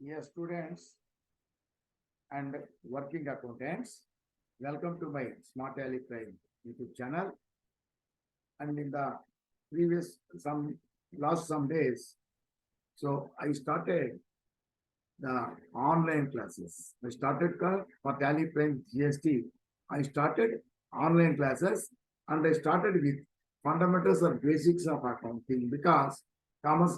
Yes, students and working accountants, welcome to my Smart Tally Prime YouTube channel. And in the previous last some days, so I started the online classes. I started for Tally Prime GST. I started online classes and I started with fundamentals or basics of accounting because commerce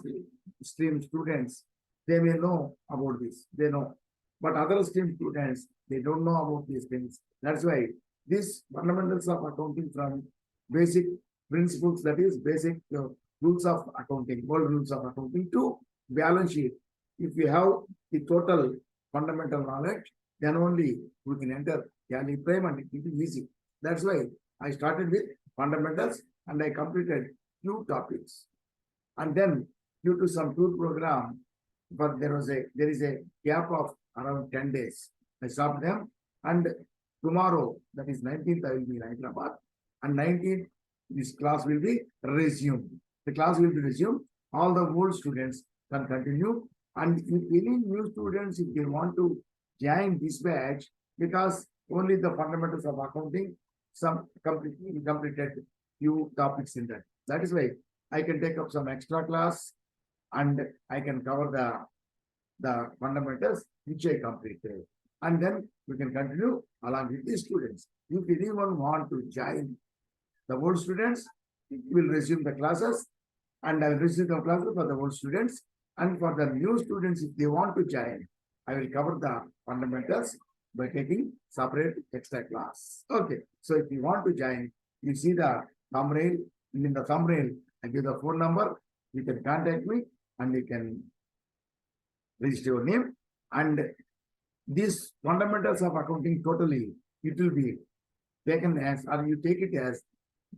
stream students, they may know about this, they know. But other stream students, they don't know about these things. That's why these fundamentals of accounting from basic principles, that is basic rules of accounting, world rules of accounting to balance sheet. If we have the total fundamental knowledge, then only we can enter Tally Prime and it will be easy. That's why I started with fundamentals and I completed few topics. And then due to some tour program, but there is a gap of around 10 days. I stopped them and tomorrow, that is 19th, I will be in Hyderabad and 19th, this class will be resumed. The class will be resumed. All the old students can continue. And if any new students, if they want to join this batch, because only the fundamentals of accounting, some completed few topics in that. That is why I can take up some extra class and I can cover the fundamentals which I completed. And then we can continue along with the students. If anyone want to join the old students, will resume the classes and I will resume the classes for the old students. And for the new students, if they want to join, I will cover the fundamentals by taking separate extra class. Okay. So if you want to join, you see the thumbnail. In the thumbnail, I give the phone number. You can contact me and you can register your name. And these fundamentals of accounting totally, it will be taken as, or you take it as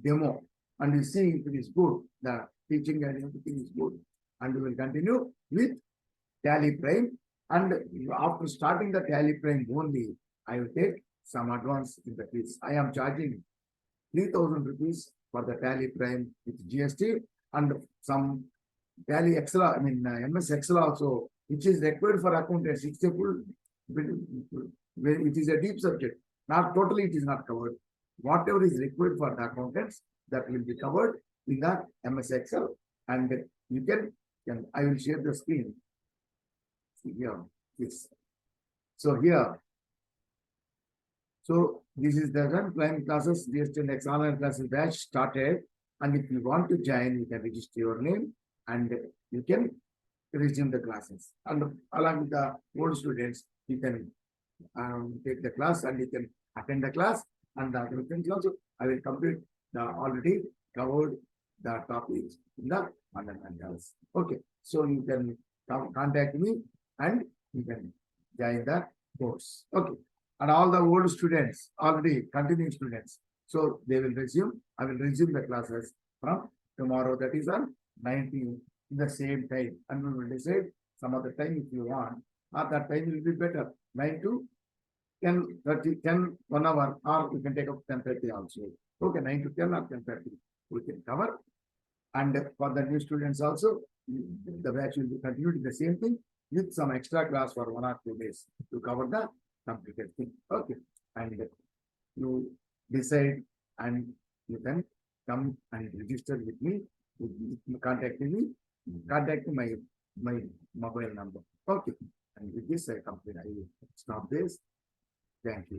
demo and you see if it is good, the teaching and everything is good. And we will continue with Tally Prime. And after starting the Tally Prime only, I will take some advance in the fees. I am charging 3,000 rupees for the Tally Prime with GST and some Tally Excel, MS Excel also, which is required for accountants. It's a full, it is a deep subject. Not totally, it is not covered. Whatever is required for the accountants, that will be covered in the MS Excel. And you can I will share the screen. See here, this. So here, so this is the run prime classes, GST and X online classes batch started. And if you want to join, you can register your name and you can resume the classes. And along with the old students, you can take the class and you can attend the class. And the other things also, I will complete the already covered the topics in the fundamentals. Okay, so you can contact me and you can join the course. Okay, and all the old students, already continuing students, so they will resume. I will resume the classes from tomorrow, that is on 19th, in the same time, and we will decide some other time if you want. At that time will be better, 9 to 10:30, 10, 1 hour, or you can take up 10:30 also. Okay, 9 to 10 or 10:30, we can cover. And for the new students also, the batch will be continued the same thing with some extra class for 1 or 2 days to cover the completed thing. Okay, and you decide and you can come and register with me. Contact me. Contact my mobile number. Okay, and with this I complete. I will stop this. Thank you.